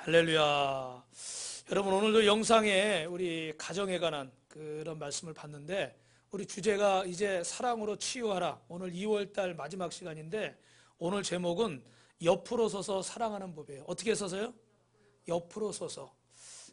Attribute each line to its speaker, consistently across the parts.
Speaker 1: 할렐루야. 여러분, 오늘도 영상에 우리 가정에 관한 그런 말씀을 봤는데, 우리 주제가 이제 사랑으로 치유하라. 오늘 2월달 마지막 시간인데, 오늘 제목은 옆으로 서서 사랑하는 법이에요. 어떻게 서서요? 옆으로 서서.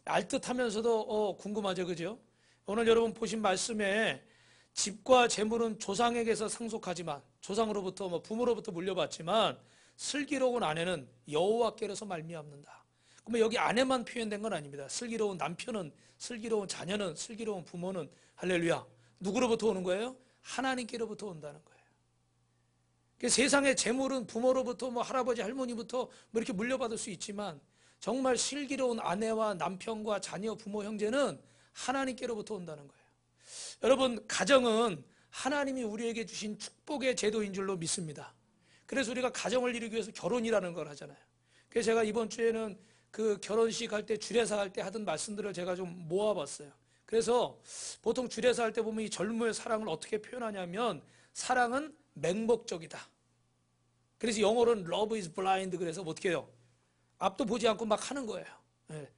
Speaker 1: 알듯하면서도 궁금하죠, 그죠? 오늘 여러분 보신 말씀에 집과 재물은 조상에게서 상속하지만, 조상으로부터 부모로부터 물려받지만 슬기로운 아내는 여호와께로서 말미암는다. 그러면 여기 아내만 표현된 건 아닙니다. 슬기로운 남편은, 슬기로운 자녀는, 슬기로운 부모는, 할렐루야, 누구로부터 오는 거예요? 하나님께로부터 온다는 거예요. 세상의 재물은 부모로부터 할아버지 할머니부터 이렇게 물려받을 수 있지만, 정말 슬기로운 아내와 남편과 자녀, 부모, 형제는 하나님께로부터 온다는 거예요. 여러분, 가정은 하나님이 우리에게 주신 축복의 제도인 줄로 믿습니다. 그래서 우리가 가정을 이루기 위해서 결혼이라는 걸 하잖아요. 그래서 제가 이번 주에는 그 결혼식 할 때, 주례사 할 때 하던 말씀들을 제가 좀 모아봤어요. 그래서 보통 주례사 할 때 보면 이 젊음의 사랑을 어떻게 표현하냐면, 사랑은 맹목적이다. 그래서 영어로는 love is blind. 그래서 어떻게 해요? 앞도 보지 않고 막 하는 거예요. 네.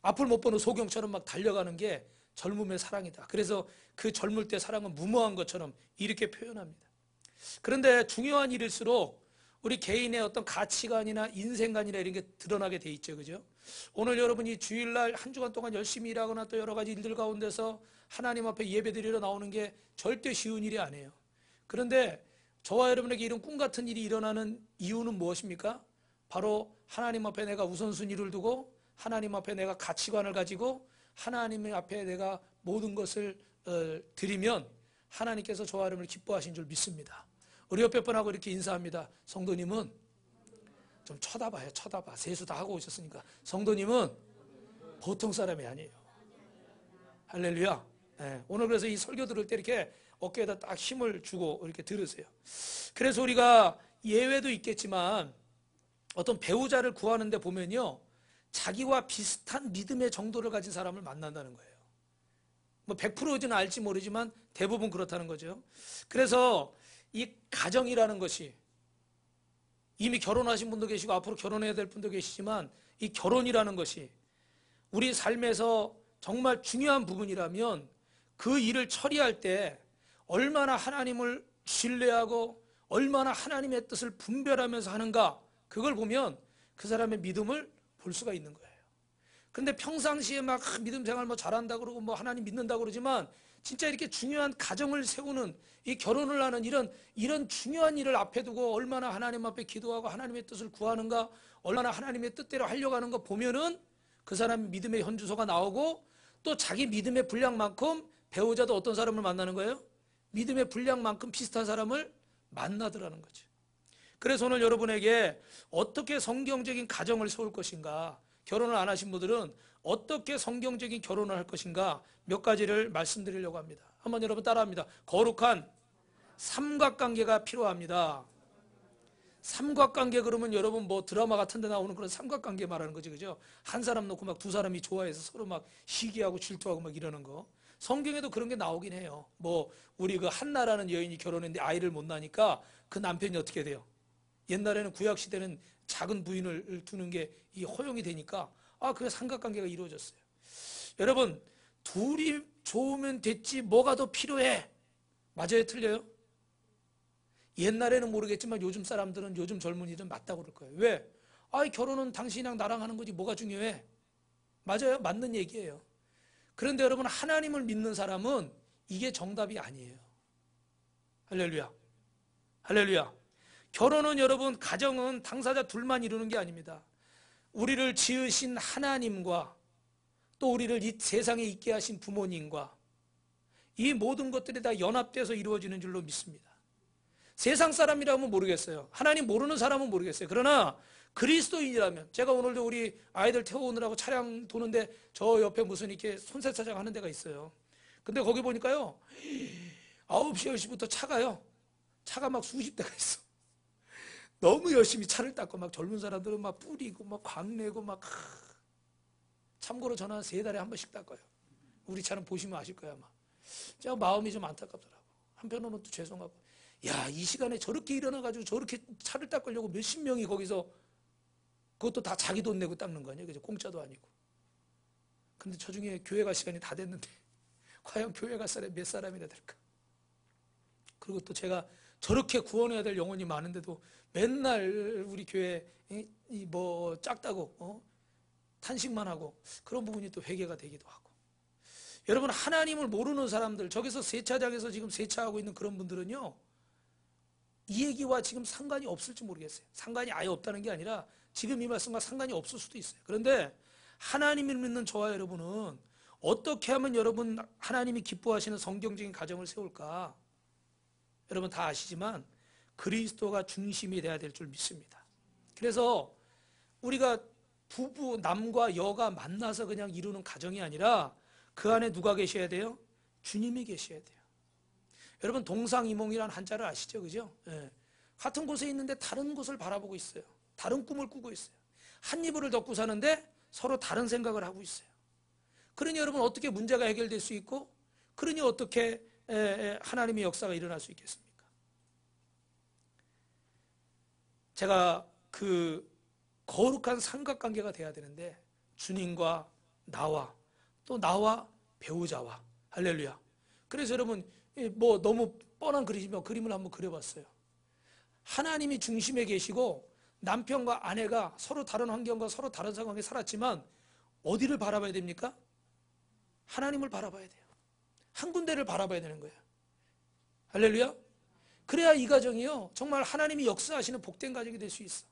Speaker 1: 앞을 못 보는 소경처럼 막 달려가는 게 젊음의 사랑이다. 그래서 그 젊을 때 사랑은 무모한 것처럼 이렇게 표현합니다. 그런데 중요한 일일수록 우리 개인의 어떤 가치관이나 인생관이나 이런 게 드러나게 돼 있죠. 그죠? 오늘 여러분이 주일날 한 주간 동안 열심히 일하거나 또 여러 가지 일들 가운데서 하나님 앞에 예배드리러 나오는 게 절대 쉬운 일이 아니에요. 그런데 저와 여러분에게 이런 꿈 같은 일이 일어나는 이유는 무엇입니까? 바로 하나님 앞에 내가 우선순위를 두고, 하나님 앞에 내가 가치관을 가지고, 하나님 앞에 내가 모든 것을 드리면 하나님께서 저와 여러분을 기뻐하신 줄 믿습니다. 우리 옆에 분하고 이렇게 인사합니다. 성도님은 좀 쳐다봐요. 쳐다봐. 세수 다 하고 오셨으니까. 성도님은 보통 사람이 아니에요. 할렐루야. 네. 오늘 그래서 이 설교 들을 때 이렇게 어깨에다 딱 힘을 주고 이렇게 들으세요. 그래서 우리가 예외도 있겠지만 어떤 배우자를 구하는데 보면요, 자기와 비슷한 믿음의 정도를 가진 사람을 만난다는 거예요. 100%는 알지 모르지만 대부분 그렇다는 거죠. 그래서 이 가정이라는 것이, 이미 결혼하신 분도 계시고 앞으로 결혼해야 될 분도 계시지만, 이 결혼이라는 것이 우리 삶에서 정말 중요한 부분이라면, 그 일을 처리할 때 얼마나 하나님을 신뢰하고 얼마나 하나님의 뜻을 분별하면서 하는가, 그걸 보면 그 사람의 믿음을 볼 수가 있는 거예요. 그런데 평상시에 막 믿음 생활 잘한다 그러고 하나님 믿는다 그러지만, 진짜 이렇게 중요한 가정을 세우는, 이 결혼을 하는 이런 중요한 일을 앞에 두고 얼마나 하나님 앞에 기도하고 하나님의 뜻을 구하는가, 얼마나 하나님의 뜻대로 하려고 하는 거 보면은 그 사람 믿음의 현주소가 나오고, 또 자기 믿음의 분량만큼 배우자도 어떤 사람을 만나는 거예요? 믿음의 분량만큼 비슷한 사람을 만나더라는 거죠. 그래서 오늘 여러분에게 어떻게 성경적인 가정을 세울 것인가, 결혼을 안 하신 분들은 어떻게 성경적인 결혼을 할 것인가, 몇 가지를 말씀드리려고 합니다. 한번 여러분 따라합니다. 거룩한 삼각관계가 필요합니다. 삼각관계 그러면 여러분 드라마 같은 데 나오는 그런 삼각관계 말하는 거지, 그죠? 한 사람 놓고 두 사람이 좋아해서 서로 시기하고 질투하고 이러는 거. 성경에도 그런 게 나오긴 해요. 우리 그 한나라는 여인이 결혼했는데 아이를 못 낳으니까 그 남편이 어떻게 돼요? 옛날에는 구약시대는 작은 부인을 두는 게 이 허용이 되니까 그 삼각관계가 이루어졌어요. 여러분, 둘이 좋으면 됐지 뭐가 더 필요해? 맞아요, 틀려요? 옛날에는 모르겠지만 요즘 사람들은, 요즘 젊은이들은 맞다고 그럴 거예요. 왜? 결혼은 당신이랑 나랑 하는 거지 뭐가 중요해? 맞아요, 맞는 얘기예요. 그런데 여러분, 하나님을 믿는 사람은 이게 정답이 아니에요. 할렐루야. 할렐루야. 결혼은 여러분, 가정은 당사자 둘만 이루는 게 아닙니다. 우리를 지으신 하나님과 또 우리를 이 세상에 있게 하신 부모님과 이 모든 것들이 다 연합돼서 이루어지는 줄로 믿습니다. 세상 사람이라면 모르겠어요. 하나님 모르는 사람은 모르겠어요. 그러나 그리스도인이라면, 제가 오늘도 우리 아이들 태워오느라고 차량 도는데 저 옆에 무슨 이렇게 손세차장 하는 데가 있어요. 근데 거기 보니까요, 9시, 10시부터 차가 수십 대가 있어. 너무 열심히 차를 닦고 젊은 사람들은 뿌리고 광내고 참고로 저는 3달에 한 번씩 닦아요. 우리 차는 보시면 아실 거야 아마. 제가 마음이 좀 안타깝더라고. 한편으로는 또 죄송하고, 야, 이 시간에 저렇게 일어나가지고 저렇게 차를 닦으려고 몇십 명이 거기서 그것도 다 자기 돈 내고 닦는 거 아니에요? 그죠? 공짜도 아니고. 근데 저 중에 교회 갈 시간이 다 됐는데 과연 교회 갈 사람이 몇 사람이나 될까? 그리고 또 제가 저렇게 구원해야 될 영혼이 많은데도 맨날 우리 교회 뭐 작다고 탄식만 하고, 그런 부분이 또 회개가 되기도 하고. 여러분, 하나님을 모르는 사람들, 저기서 세차장에서 지금 세차하고 있는 그런 분들은요, 이 얘기와 지금 상관이 없을지 모르겠어요. 상관이 아예 없다는 게 아니라 지금 이 말씀과 상관이 없을 수도 있어요. 그런데 하나님을 믿는 저와 여러분은 어떻게 하면 여러분 하나님이 기뻐하시는 성경적인 가정을 세울까? 여러분 다 아시지만 그리스도가 중심이 돼야 될 줄 믿습니다. 그래서 우리가 부부, 남과 여가 만나서 그냥 이루는 가정이 아니라 그 안에 누가 계셔야 돼요? 주님이 계셔야 돼요. 여러분, 동상이몽이라는 한자를 아시죠? 그죠? 예. 같은 곳에 있는데 다른 곳을 바라보고 있어요. 다른 꿈을 꾸고 있어요. 한 이불을 덮고 사는데 서로 다른 생각을 하고 있어요. 그러니 여러분, 어떻게 문제가 해결될 수 있고, 그러니 어떻게 하나님의 역사가 일어날 수 있겠습니까? 제가 그 거룩한 삼각관계가 돼야 되는데, 주님과 나와, 또 나와 배우자와, 할렐루야. 그래서 여러분, 뭐 너무 뻔한 그림을 한번 그려봤어요. 하나님이 중심에 계시고 남편과 아내가 서로 다른 환경과 서로 다른 상황에 살았지만 어디를 바라봐야 됩니까? 하나님을 바라봐야 돼요. 한 군데를 바라봐야 되는 거예요. 할렐루야. 그래야 이 가정이요, 정말 하나님이 역사하시는 복된 가정이 될 수 있어.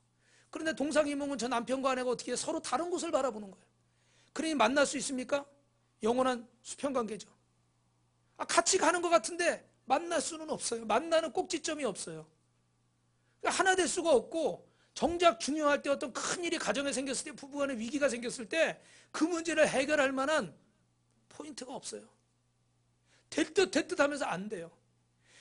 Speaker 1: 그런데 동상이몽은 저 남편과 아내가 어떻게 서로 다른 곳을 바라보는 거예요. 그러니 만날 수 있습니까? 영원한 수평관계죠. 같이 가는 것 같은데 만날 수는 없어요. 만나는 꼭지점이 없어요. 하나 될 수가 없고, 정작 중요할 때 어떤 큰일이 가정에 생겼을 때, 부부간에 위기가 생겼을 때 그 문제를 해결할 만한 포인트가 없어요. 될 듯 하면서 안 돼요.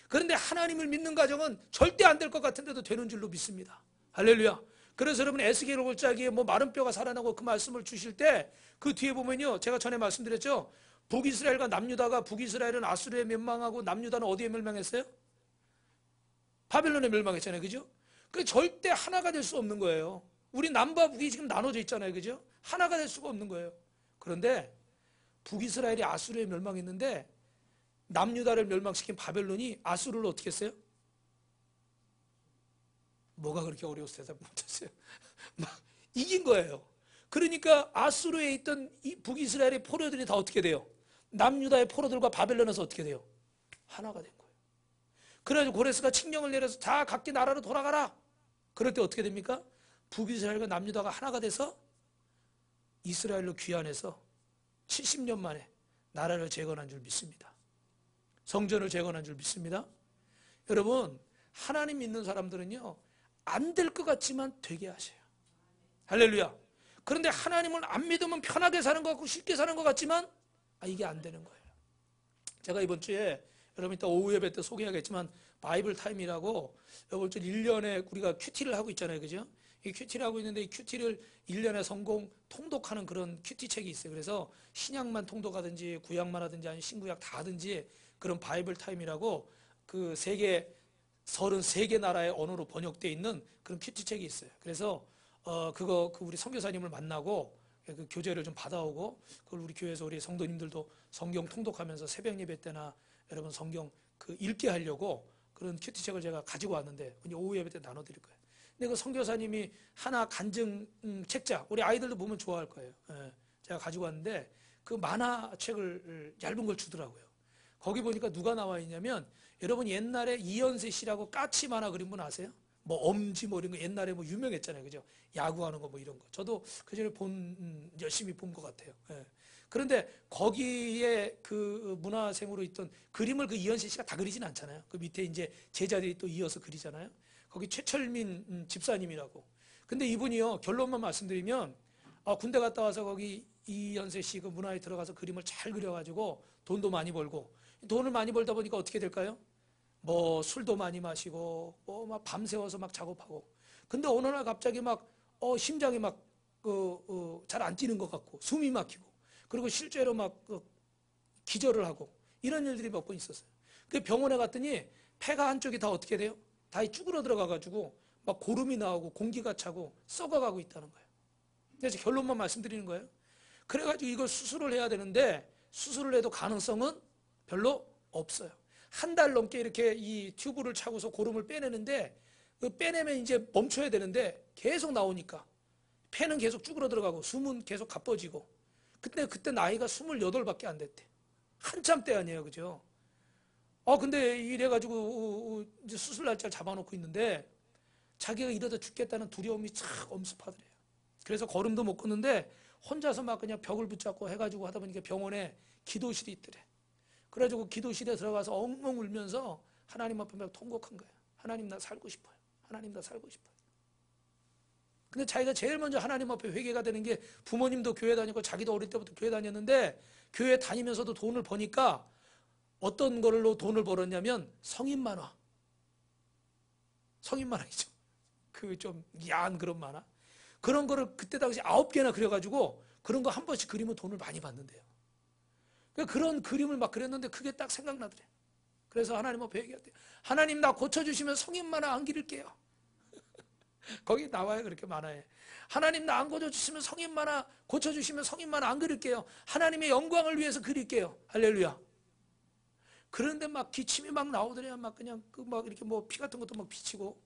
Speaker 1: 그런데 하나님을 믿는 가정은 절대 안 될 것 같은데도 되는 줄로 믿습니다. 할렐루야. 그래서 여러분, 에스겔 골짜기에 뭐 마른 뼈가 살아나고 그 말씀을 주실 때 그 뒤에 보면요, 제가 전에 말씀드렸죠. 북이스라엘과 남유다가, 북이스라엘은 아수르에 멸망하고 남유다는 어디에 멸망했어요? 바벨론에 멸망했잖아요. 그죠? 그 절대 하나가 될 수 없는 거예요. 우리 남과 북이 지금 나눠져 있잖아요. 그죠? 하나가 될 수가 없는 거예요. 그런데 북이스라엘이 아수르에 멸망했는데 남유다를 멸망시킨 바벨론이 아수르를 어떻게 했어요? 뭐가 그렇게 어려워서 대답 못했어요? 막 이긴 거예요. 그러니까 아수르에 있던 이 북이스라엘의 포로들이 다 어떻게 돼요? 남유다의 포로들과 바벨론에서 어떻게 돼요? 하나가 된 거예요. 그래가지고 고레스가 칙령을 내려서 다 각기 나라로 돌아가라. 그럴 때 어떻게 됩니까? 북이스라엘과 남유다가 하나가 돼서 이스라엘로 귀환해서 70년 만에 나라를 재건한 줄 믿습니다. 성전을 재건한 줄 믿습니다. 여러분, 하나님 믿는 사람들은요, 안 될 것 같지만 되게 하셔요. 할렐루야. 그런데 하나님을 안 믿으면 편하게 사는 것 같고 쉽게 사는 것 같지만 이게 안 되는 거예요. 제가 이번 주에 여러분 이따 오후 예배 때 소개하겠지만 바이블 타임이라고 이번 주 1년에 우리가 큐티를 하고 있잖아요. 그죠? 이 큐티를 하고 있는데 이 큐티를 1년에 성공 통독하는 그런 큐티 책이 있어요. 그래서 신약만 통독하든지 구약만 하든지 아니면 신구약 다 하든지 그런 바이블 타임이라고 그 세계 33개 나라의 언어로 번역되어 있는 그런 큐티 책이 있어요. 그래서 그거 우리 선교사님을 만나고 그 교재를 좀 받아오고, 그걸 우리 교회에서 우리 성도님들도 성경 통독하면서 새벽 예배 때나 여러분 성경 그 읽게 하려고 그런 큐티책을 제가 가지고 왔는데 오후 예배 때 나눠드릴 거예요. 근데 그 선교사님이 하나 간증 책자, 우리 아이들도 보면 좋아할 거예요. 예, 제가 가지고 왔는데 그 만화책을 얇은 걸 주더라고요. 거기 보니까 누가 나와 있냐면, 여러분 옛날에 이현세 씨라고 까치 만화 그린 분 아세요? 뭐 엄지 뭐 이런 거 옛날에 뭐 유명했잖아요. 그죠? 야구하는 거 뭐 이런 거. 저도 그 전에 열심히 본 것 같아요. 예. 그런데 거기에 그 문화생으로 있던 그림을 그 이현세 씨가 다 그리진 않잖아요. 그 밑에 이제 제자들이 또 이어서 그리잖아요. 거기 최철민 집사님이라고. 근데 이분이요, 결론만 말씀드리면, 군대 갔다 와서 거기 이현세 씨 그 문화에 들어가서 그림을 잘 그려가지고 돈도 많이 벌고, 돈을 많이 벌다 보니까 어떻게 될까요? 뭐 술도 많이 마시고 뭐 막 밤새워서 막 작업하고. 근데 어느 날 갑자기 막 심장이 막 잘 안 뛰는 것 같고 숨이 막히고, 그리고 실제로 막 기절을 하고 이런 일들이 몇 번 있었어요. 그 병원에 갔더니 폐가 한쪽이 다 어떻게 돼요? 다 쭈그러 들어가 가지고 막 고름이 나오고 공기가 차고 썩어가고 있다는 거예요. 그래서 결론만 말씀드리는 거예요. 그래가지고 이걸 수술을 해야 되는데 수술을 해도 가능성은 별로 없어요. 한 달 넘게 이렇게 이 튜브를 차고서 고름을 빼내는데 그 빼내면 이제 멈춰야 되는데 계속 나오니까 폐는 계속 쭈그러 들어가고 숨은 계속 가빠지고 그때 나이가 28밖에 안 됐대. 한참 때 아니에요, 그죠? 근데 이래가지고 이제 수술 날짜를 잡아놓고 있는데 자기가 이러다 죽겠다는 두려움이 참 엄습하더래요. 그래서 걸음도 못 걷는데 혼자서 막 그냥 벽을 붙잡고 해가지고 하다 보니까 병원에 기도실이 있더래. 그래가지고 기도실에 들어가서 엉엉 울면서 하나님 앞에 막 통곡한 거예요. 하나님 나 살고 싶어요. 하나님 나 살고 싶어요. 근데 자기가 제일 먼저 하나님 앞에 회개가 되는 게 부모님도 교회 다니고 자기도 어릴 때부터 교회 다녔는데 교회 다니면서도 돈을 버니까 어떤 걸로 돈을 벌었냐면 성인 만화. 성인 만화이죠. 그 좀 야한 그런 만화. 그런 거를 그때 당시 9개나 그려가지고 그런 거 한 번씩 그리면 돈을 많이 받는데요. 그런 그림을 막 그렸는데 그게 딱 생각나더래. 그래서 하나님 앞에 얘기했대요. 하나님 나 고쳐주시면 성인 만화 안 기를게요. 거기 나와요. 그렇게 만화에. 하나님 나 안 고쳐주시면 성인 만화 고쳐주시면 성인 만화 안 그릴게요. 하나님의 영광을 위해서 그릴게요. 할렐루야. 그런데 막 기침이 막 나오더래요. 막 그냥 막 이렇게 뭐 피 같은 것도 막 비치고.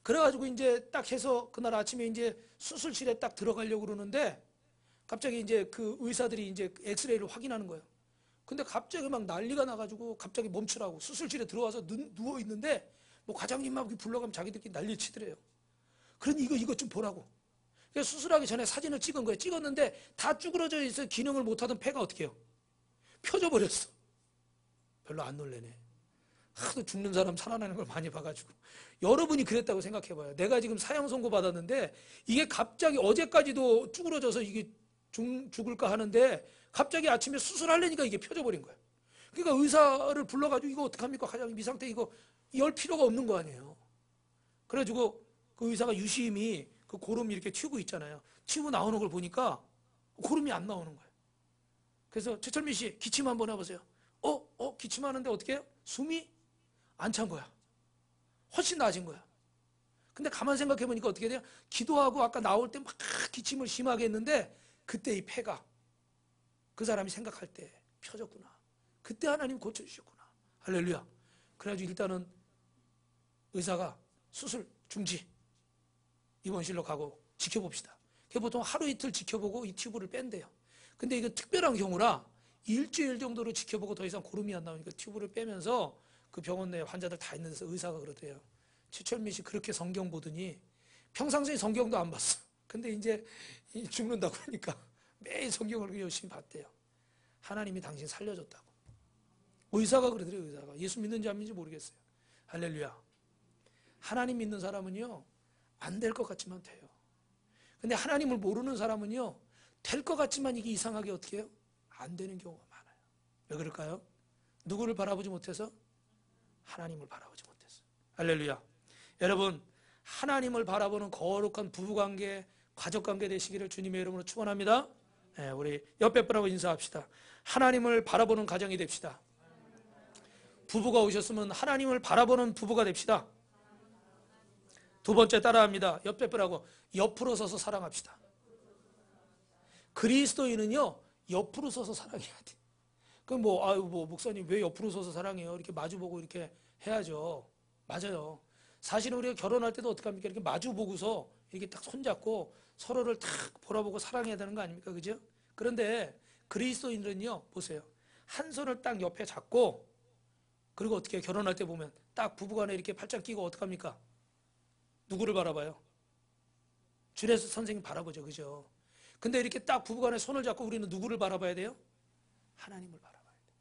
Speaker 1: 그래가지고 이제 딱 해서 그날 아침에 이제 수술실에 딱 들어가려고 그러는데 갑자기 이제 그 의사들이 이제 엑스레이를 확인하는 거예요. 근데 갑자기 막 난리가 나가지고 갑자기 멈추라고 수술실에 들어와서 누워 있는데 뭐 과장님만 불러가면 자기들끼리 난리 치더래요. 그러니 이거 좀 보라고. 그래서 수술하기 전에 사진을 찍은 거예요. 찍었는데 다 쭈그러져 있어 기능을 못하던 폐가 어떻게 해요? 펴져 버렸어. 별로 안 놀래네. 하도 죽는 사람 살아나는 걸 많이 봐가지고. 여러분이 그랬다고 생각해봐요. 내가 지금 사형 선고 받았는데 이게 갑자기 어제까지도 쭈그러져서 이게 죽을까 하는데 갑자기 아침에 수술하려니까 이게 펴져버린 거예요. 그러니까 의사를 불러가지고 이거 어떡합니까? 과장님 이 상태 이거 열 필요가 없는 거 아니에요. 그래가지고 그 의사가 유심히 그 고름 이렇게 튜브 있잖아요. 튜브 나오는 걸 보니까 고름이 안 나오는 거예요. 그래서 최철민 씨 기침 한번 해보세요. 기침하는데 어떻게 해요? 숨이 안 찬 거야. 훨씬 나아진 거야. 근데 가만 생각해 보니까 어떻게 돼요? 기도하고 아까 나올 때 막 기침을 심하게 했는데 그때 이 폐가 그 사람이 생각할 때 펴졌구나. 그때 하나님 고쳐주셨구나. 할렐루야. 그래가지고 일단은 의사가 수술 중지 입원실로 가고 지켜봅시다. 보통 하루 이틀 지켜보고 이 튜브를 뺀대요. 근데 이거 특별한 경우라 일주일 정도로 지켜보고 더 이상 고름이 안 나오니까 튜브를 빼면서 그 병원 내 환자들 다 있는 데서 의사가 그러대요. 최철민 씨 그렇게 성경 보더니 평상시에 성경도 안 봤어. 근데 이제 죽는다고 그러니까 매일 성경을 열심히 봤대요. 하나님이 당신 살려줬다고. 의사가 그러더래요. 의사가. 예수 믿는지 안 믿는지 모르겠어요. 할렐루야. 하나님 믿는 사람은요 안 될 것 같지만 돼요. 근데 하나님을 모르는 사람은요 될 것 같지만 이게 이상하게 어떻게 해요? 안 되는 경우가 많아요. 왜 그럴까요? 누구를 바라보지 못해서? 하나님을 바라보지 못해서. 할렐루야. 여러분 하나님을 바라보는 거룩한 부부관계, 가족관계 되시기를 주님의 이름으로 축원합니다. 네, 우리 옆에 분하고 인사합시다. 하나님을 바라보는 가정이 됩시다. 부부가 오셨으면 하나님을 바라보는 부부가 됩시다. 두 번째 따라합니다. 옆에 분하고 옆으로 서서 사랑합시다. 그리스도인은요 옆으로 서서 사랑해야 돼. 그럼 목사님 왜 옆으로 서서 사랑해요? 이렇게 마주보고 이렇게 해야죠. 맞아요. 사실은 우리가 결혼할 때도 어떻게 합니까? 이렇게 마주보고서 이렇게 딱 손잡고 서로를 탁 바라보고 사랑해야 되는 거 아닙니까? 그죠? 그런데 그리스도인들은요, 보세요. 한 손을 딱 옆에 잡고, 그리고 어떻게 결혼할 때 보면 딱 부부간에 이렇게 팔짱 끼고 어떡합니까? 누구를 바라봐요? 주례수 선생님 바라보죠. 그죠? 근데 이렇게 딱 부부간에 손을 잡고 우리는 누구를 바라봐야 돼요? 하나님을 바라봐야 돼.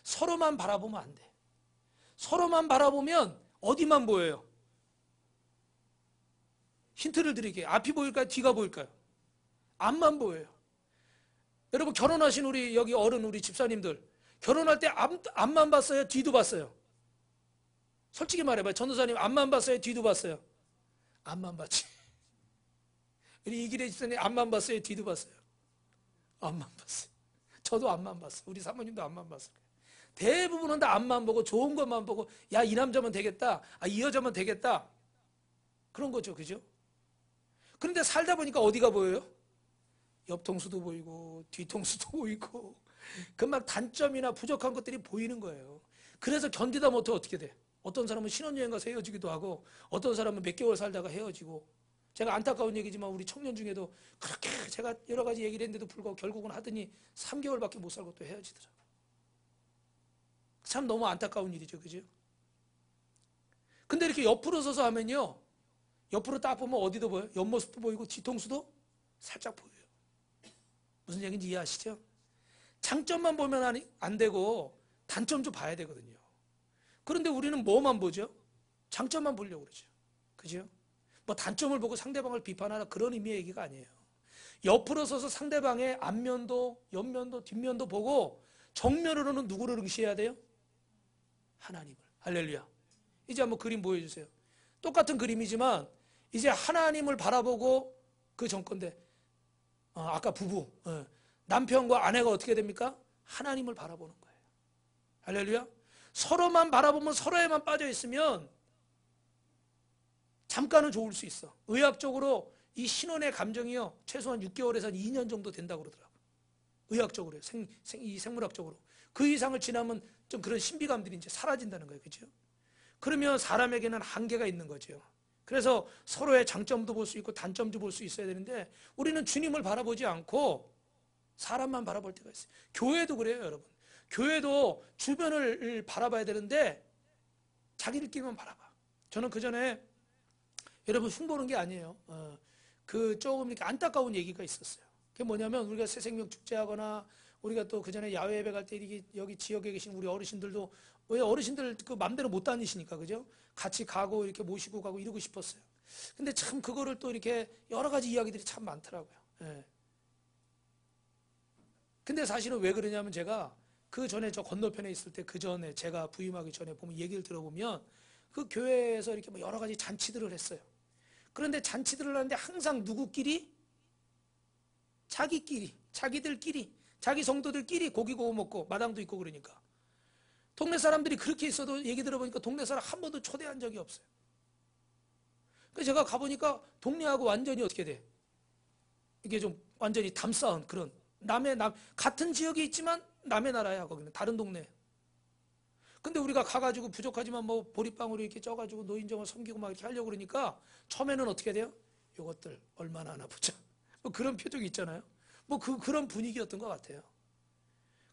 Speaker 1: 서로만 바라보면 안 돼. 서로만 바라보면 어디만 보여요? 힌트를 드릴게요. 앞이 보일까요? 뒤가 보일까요? 앞만 보여요. 여러분 결혼하신 우리 여기 어른 우리 집사님들 결혼할 때 앞만 봤어요? 뒤도 봤어요? 솔직히 말해봐요. 전도사님 앞만 봤어요? 뒤도 봤어요? 앞만 봤지. 우리 이길의 집사님 앞만 봤어요? 뒤도 봤어요? 앞만 봤어요. 저도 앞만 봤어요. 우리 사모님도 앞만 봤어요. 대부분은 다 앞만 보고 좋은 것만 보고 야 이 남자면 되겠다. 이 여자면 되겠다. 그런 거죠. 그죠? 그런데 살다 보니까 어디가 보여요? 옆통수도 보이고 뒤통수도 보이고 그 막 단점이나 부족한 것들이 보이는 거예요. 그래서 견디다 못해 어떻게 돼? 어떤 사람은 신혼여행 가서 헤어지기도 하고 어떤 사람은 몇 개월 살다가 헤어지고 제가 안타까운 얘기지만 우리 청년 중에도 그렇게 제가 여러 가지 얘기를 했는데도 불구하고 결국은 하더니 3개월밖에 못 살고 또 헤어지더라고요. 참 너무 안타까운 일이죠. 그죠? 근데 이렇게 옆으로 서서 하면요. 옆으로 딱 보면 어디도 보여요? 옆모습도 보이고 뒤통수도 살짝 보여요. 무슨 얘기인지 이해하시죠? 장점만 보면 안 되고 단점도 봐야 되거든요. 그런데 우리는 뭐만 보죠? 장점만 보려고 그러죠. 그죠? 뭐 단점을 보고 상대방을 비판하라 그런 의미의 얘기가 아니에요. 옆으로 서서 상대방의 앞면도 옆면도 뒷면도 보고 정면으로는 누구를 응시해야 돼요? 하나님을. 할렐루야. 이제 한번 그림 보여주세요. 똑같은 그림이지만 이제 하나님을 바라보고 그 정건데 아까 부부 남편과 아내가 어떻게 됩니까? 하나님을 바라보는 거예요. 할렐루야. 서로만 바라보면 서로에만 빠져 있으면 잠깐은 좋을 수 있어. 의학적으로 이 신혼의 감정이요 최소한 6개월에서 2년 정도 된다고 그러더라고요. 의학적으로요. 이 생물학적으로. 그 이상을 지나면 좀 그런 신비감들이 이제 사라진다는 거예요. 그죠? 그러면 사람에게는 한계가 있는 거죠. 그래서 서로의 장점도 볼 수 있고 단점도 볼 수 있어야 되는데 우리는 주님을 바라보지 않고 사람만 바라볼 때가 있어요. 교회도 그래요, 여러분. 교회도 주변을 바라봐야 되는데 자기들끼리만 바라봐. 저는 그 전에 여러분 흉보는 게 아니에요. 그 조금 이렇게 안타까운 얘기가 있었어요. 그게 뭐냐면 우리가 새생명 축제하거나 우리가 또 그 전에 야외 예배 갈 때 여기 지역에 계신 우리 어르신들도 왜 어르신들 그 맘대로 못 다니시니까 그죠? 같이 가고 이렇게 모시고 가고 이러고 싶었어요. 근데 참 그거를 또 이렇게 여러 가지 이야기들이 참 많더라고요. 예. 근데 사실은 왜 그러냐면 제가 그 전에 저 건너편에 있을 때 그 전에 제가 부임하기 전에 보면 얘기를 들어보면 그 교회에서 이렇게 뭐 여러 가지 잔치들을 했어요. 그런데 잔치들을 하는데 항상 누구끼리? 자기들끼리, 자기 성도들끼리 고기 구워 먹고 마당도 있고 그러니까. 동네 사람들이 그렇게 있어도 얘기 들어보니까 동네 사람 한 번도 초대한 적이 없어요. 그래서 제가 가보니까 동네하고 완전히 어떻게 돼? 이게 좀 완전히 담쌓은 그런 같은 지역에 있지만 남의 나라야 거기는 다른 동네. 근데 우리가 가가지고 부족하지만 뭐 보리빵으로 이렇게 쪄가지고 노인정을 섬기고 막 이렇게 하려고 그러니까 처음에는 어떻게 돼요? 요것들 얼마나 하나 보자. 뭐 그런 표정이 있잖아요. 뭐 그런 분위기였던 것 같아요.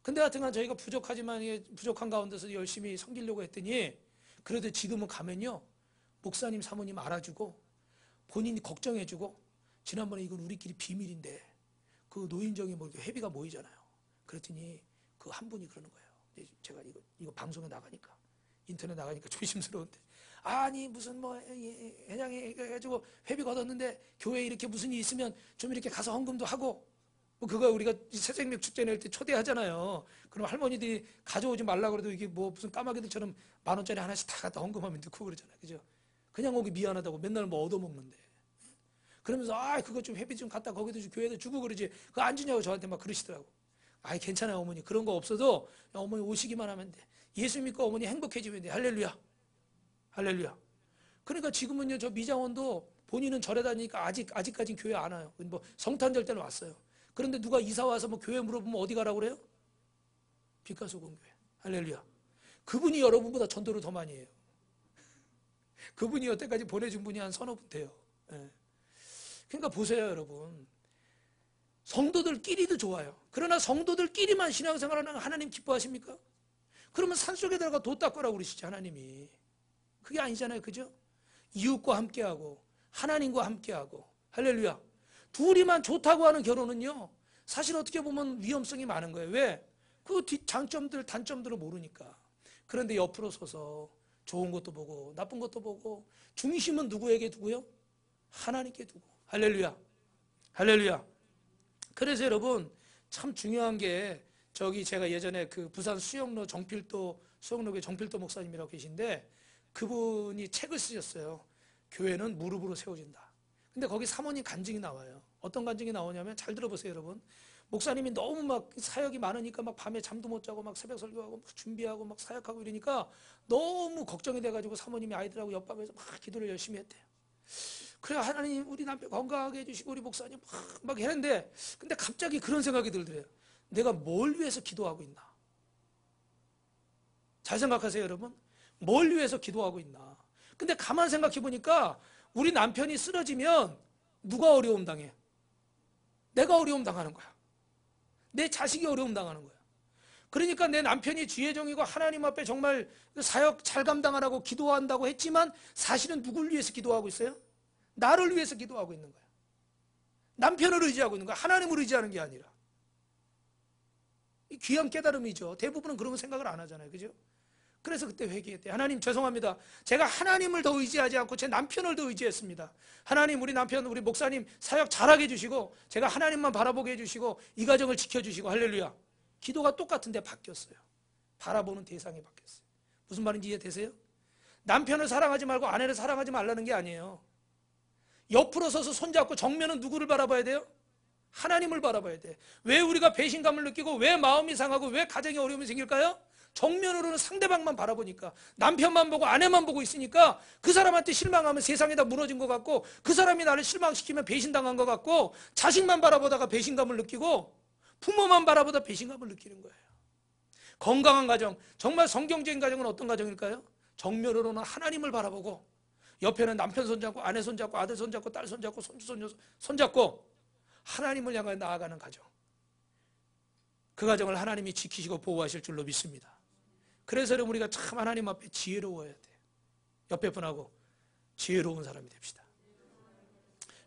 Speaker 1: 근데 하여튼간 저희가 부족하지만 부족한 가운데서 열심히 섬기려고 했더니 그래도 지금은 가면요 목사님 사모님 알아주고 본인이 걱정해주고 지난번에 이건 우리끼리 비밀인데 그 노인정에 뭐 회비가 모이잖아요. 그랬더니 그 한 분이 그러는 거예요. 제가 이거 방송에 나가니까 인터넷 나가니까 조심스러운데 아니 무슨 뭐 회장이 해가지고 회비 걷었는데 교회에 이렇게 무슨 일이 있으면 좀 이렇게 가서 헌금도 하고 뭐 그거 우리가 새생명 축제 낼 때 초대하잖아요. 그럼 할머니들이 가져오지 말라고 그래도 이게 뭐 무슨 까마귀들처럼 10,000원짜리 하나씩 다 갖다 헌금하면 넣고 그러잖아요. 그죠? 그냥 오기 미안하다고 맨날 뭐 얻어먹는데. 그러면서 그거 좀 회비 좀 갖다 거기도 교회에도 주고 그러지. 그거 안 주냐고 저한테 막 그러시더라고. 괜찮아요 어머니. 그런 거 없어도 어머니 오시기만 하면 돼. 예수 믿고 어머니 행복해지면 돼. 할렐루야. 할렐루야. 그러니까 지금은요 저 미장원도 본인은 절에 다니니까 아직까지는 교회 안 와요. 뭐 성탄절 때는 왔어요. 그런데 누가 이사 와서 뭐 교회 물어보면 어디 가라고 그래요? 빛가소금교회. 할렐루야. 그분이 여러분보다 전도를 더 많이 해요. 그분이 여태까지 보내준 분이 한 서너 분 돼요. 예. 그러니까 보세요 여러분. 성도들끼리도 좋아요. 그러나 성도들끼리만 신앙생활하는 하나님 기뻐하십니까? 그러면 산속에 들어가 돛 닦으라고 그러시지 하나님이. 그게 아니잖아요. 그죠? 이웃과 함께하고 하나님과 함께하고 할렐루야. 둘이만 좋다고 하는 결혼은요 사실 어떻게 보면 위험성이 많은 거예요. 왜? 그 장점들 단점들을 모르니까. 그런데 옆으로 서서 좋은 것도 보고 나쁜 것도 보고 중심은 누구에게 두고요? 하나님께 두고. 할렐루야. 할렐루야. 그래서 여러분 참 중요한 게 저기 제가 예전에 그 부산 수영로 수영로교회 정필도 목사님이라고 계신데 그분이 책을 쓰셨어요. 교회는 무릎으로 세워진다. 근데 거기 사모님 간증이 나와요. 어떤 간증이 나오냐면 잘 들어보세요 여러분. 목사님이 너무 막 사역이 많으니까 막 밤에 잠도 못 자고 막 새벽 설교하고 막 준비하고 막 사역하고 이러니까 너무 걱정이 돼가지고 사모님이 아이들하고 옆방에서 막 기도를 열심히 했대요. 그래 하나님 우리 남편 건강하게 해주시고 우리 목사님 막 했는데 근데 갑자기 그런 생각이 들더래요. 내가 뭘 위해서 기도하고 있나? 잘 생각하세요 여러분. 뭘 위해서 기도하고 있나? 근데 가만 생각해 보니까 우리 남편이 쓰러지면 누가 어려움 당해? 내가 어려움 당하는 거야. 내 자식이 어려움 당하는 거야. 그러니까 내 남편이 지혜정이고 하나님 앞에 정말 사역 잘 감당하라고 기도한다고 했지만 사실은 누굴 위해서 기도하고 있어요? 나를 위해서 기도하고 있는 거야. 남편을 의지하고 있는 거야. 하나님을 의지하는 게 아니라. 이 귀한 깨달음이죠. 대부분은 그런 생각을 안 하잖아요. 그죠? 그래서 그때 회개했대. 하나님 죄송합니다. 제가 하나님을 더 의지하지 않고 제 남편을 더 의지했습니다. 하나님 우리 남편 우리 목사님 사역 잘하게 해주시고 제가 하나님만 바라보게 해주시고 이 가정을 지켜주시고 할렐루야. 기도가 똑같은데 바뀌었어요. 바라보는 대상이 바뀌었어요. 무슨 말인지 이해되세요? 남편을 사랑하지 말고 아내를 사랑하지 말라는 게 아니에요. 옆으로 서서 손잡고 정면은 누구를 바라봐야 돼요? 하나님을 바라봐야 돼. 왜 우리가 배신감을 느끼고 왜 마음이 상하고 왜 가정에 어려움이 생길까요? 정면으로는 상대방만 바라보니까 남편만 보고 아내만 보고 있으니까 그 사람한테 실망하면 세상이 다 무너진 것 같고 그 사람이 나를 실망시키면 배신당한 것 같고 자식만 바라보다가 배신감을 느끼고 부모만 바라보다 배신감을 느끼는 거예요. 건강한 가정, 정말 성경적인 가정은 어떤 가정일까요? 정면으로는 하나님을 바라보고 옆에는 남편 손잡고 아내 손잡고 아들 손잡고 딸 손잡고 손주 손녀 손잡고 하나님을 향해 나아가는 가정. 그 가정을 하나님이 지키시고 보호하실 줄로 믿습니다. 그래서 우리가 참 하나님 앞에 지혜로워야 돼요. 옆에 분하고 지혜로운 사람이 됩시다.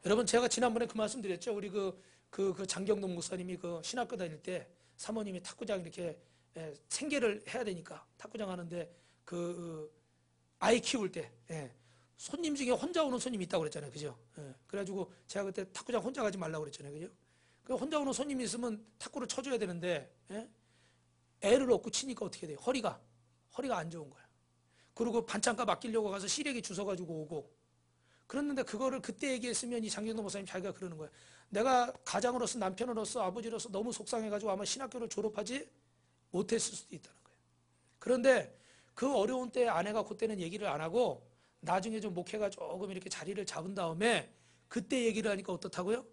Speaker 1: 여러분 제가 지난번에 그 말씀 드렸죠. 우리 그 장경동 목사님이 그 신학교 다닐 때 사모님이 탁구장 이렇게 생계를 해야 되니까 탁구장 하는데 아이 키울 때 손님 중에 혼자 오는 손님이 있다고 그랬잖아요. 그죠? 그래가지고 제가 그때 탁구장 혼자 가지 말라고 그랬잖아요. 그죠? 그 혼자 오는 손님이 있으면 탁구를 쳐줘야 되는데 애를 얻고 치니까 어떻게 돼요? 허리가 안 좋은 거야. 그리고 반찬값 아끼려고 가서 시래기 주워가지고 오고 그랬는데 그거를 그때 얘기했으면 이 장경동 목사님 자기가 그러는 거야. 내가 가장으로서 남편으로서 아버지로서 너무 속상해가지고 아마 신학교를 졸업하지 못했을 수도 있다는 거예요. 그런데 그 어려운 때 아내가 그때는 얘기를 안 하고 나중에 좀 목회가 조금 이렇게 자리를 잡은 다음에 그때 얘기를 하니까 어떻다고요?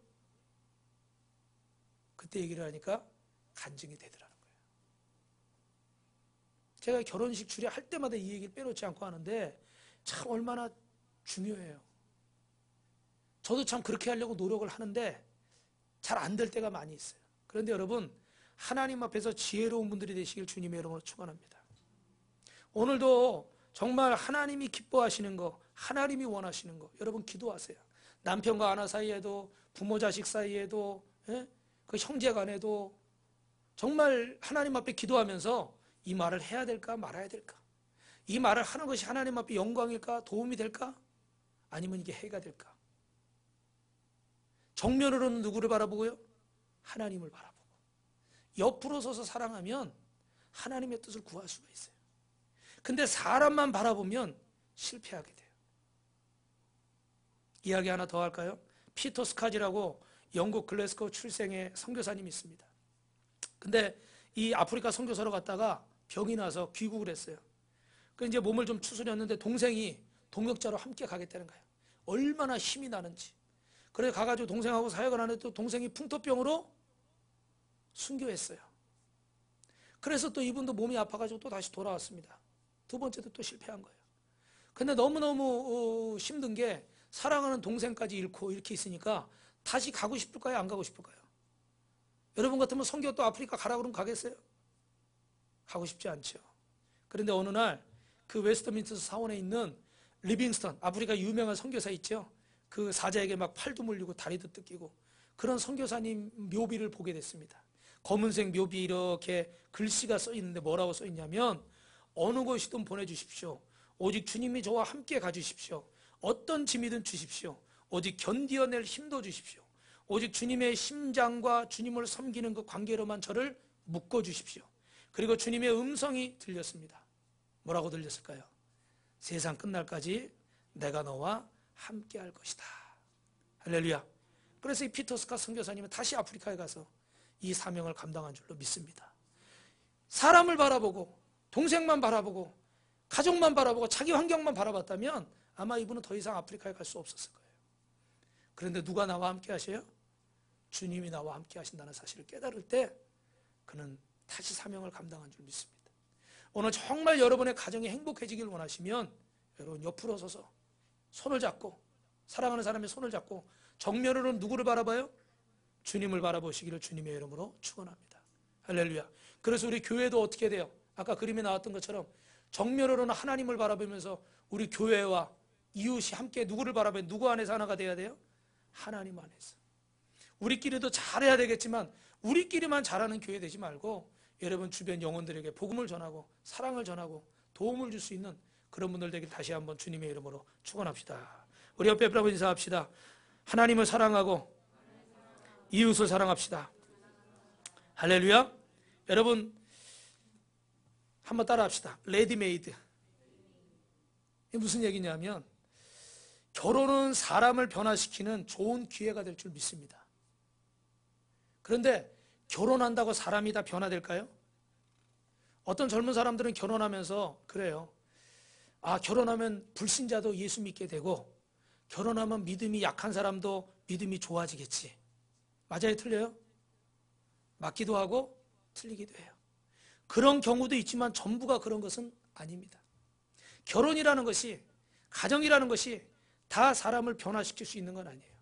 Speaker 1: 그때 얘기를 하니까 간증이 되더라는 거예요. 제가 결혼식 주례할 때마다 이 얘기를 빼놓지 않고 하는데 참 얼마나 중요해요. 저도 참 그렇게 하려고 노력을 하는데 잘 안 될 때가 많이 있어요. 그런데 여러분 하나님 앞에서 지혜로운 분들이 되시길 주님의 이름으로 축원합니다. 오늘도 정말 하나님이 기뻐하시는 거, 하나님이 원하시는 거 여러분 기도하세요. 남편과 아내 사이에도 부모 자식 사이에도 그 형제 간에도 정말 하나님 앞에 기도하면서 이 말을 해야 될까 말아야 될까? 이 말을 하는 것이 하나님 앞에 영광일까 도움이 될까? 아니면 이게 해가 될까? 정면으로는 누구를 바라보고요? 하나님을 바라보고 옆으로 서서 사랑하면 하나님의 뜻을 구할 수가 있어요. 근데 사람만 바라보면 실패하게 돼요. 이야기 하나 더 할까요? 피터 스카지라고 영국 글래스고 출생의 선교사님이 있습니다. 근데 이 아프리카 선교사로 갔다가 병이 나서 귀국을 했어요. 그 이제 몸을 좀 추스렸는데 동생이 동역자로 함께 가겠다는 거예요. 얼마나 힘이 나는지. 그래서 가가지고 동생하고 사역을 하는데 또 동생이 풍토병으로 순교했어요. 그래서 또 이분도 몸이 아파가지고 또 다시 돌아왔습니다. 두 번째도 또 실패한 거예요. 근데 너무너무 힘든 게 사랑하는 동생까지 잃고 이렇게 있으니까 다시 가고 싶을까요? 안 가고 싶을까요? 여러분 같으면 선교 또 아프리카 가라 그러면 가겠어요? 가고 싶지 않죠. 그런데 어느 날 그 웨스트민스터 사원에 있는 리빙스턴, 아프리카 유명한 선교사 있죠? 그 사자에게 막 팔도 물리고 다리도 뜯기고 그런 선교사님 묘비를 보게 됐습니다. 검은색 묘비 이렇게 글씨가 써 있는데 뭐라고 써 있냐면 어느 곳이든 보내주십시오. 오직 주님이 저와 함께 가주십시오. 어떤 짐이든 주십시오. 오직 견디어낼 힘도 주십시오. 오직 주님의 심장과 주님을 섬기는 그 관계로만 저를 묶어주십시오. 그리고 주님의 음성이 들렸습니다. 뭐라고 들렸을까요? 세상 끝날까지 내가 너와 함께 할 것이다. 할렐루야. 그래서 이 피터 스카 선교사님은 다시 아프리카에 가서 이 사명을 감당한 줄로 믿습니다. 사람을 바라보고 동생만 바라보고 가족만 바라보고 자기 환경만 바라봤다면 아마 이분은 더 이상 아프리카에 갈 수 없었을 거예요. 그런데 누가 나와 함께 하셔요? 주님이 나와 함께 하신다는 사실을 깨달을 때 그는 다시 사명을 감당한 줄 믿습니다. 오늘 정말 여러분의 가정이 행복해지길 원하시면 여러분 옆으로 서서 손을 잡고, 사랑하는 사람의 손을 잡고 정면으로 누구를 바라봐요? 주님을 바라보시기를 주님의 이름으로 축원합니다. 할렐루야. 그래서 우리 교회도 어떻게 돼요? 아까 그림에 나왔던 것처럼 정면으로는 하나님을 바라보면서 우리 교회와 이웃이 함께 누구를 바라봐요? 누구 안에서 하나가 돼야 돼요? 하나님 안에서. 우리끼리도 잘해야 되겠지만 우리끼리만 잘하는 교회 되지 말고 여러분 주변 영혼들에게 복음을 전하고 사랑을 전하고 도움을 줄 수 있는 그런 분들 되길 다시 한번 주님의 이름으로 축원합시다. 우리 옆에 여러분 인사합시다. 하나님을 사랑하고 이웃을 사랑합시다. 할렐루야. 여러분 한번 따라합시다. 레디메이드. 이게 무슨 얘기냐면 결혼은 사람을 변화시키는 좋은 기회가 될 줄 믿습니다. 그런데 결혼한다고 사람이 다 변화될까요? 어떤 젊은 사람들은 결혼하면서 그래요. 아, 결혼하면 불신자도 예수 믿게 되고 결혼하면 믿음이 약한 사람도 믿음이 좋아지겠지. 맞아요? 틀려요? 맞기도 하고 틀리기도 해요. 그런 경우도 있지만 전부가 그런 것은 아닙니다. 결혼이라는 것이, 가정이라는 것이 다 사람을 변화시킬 수 있는 건 아니에요.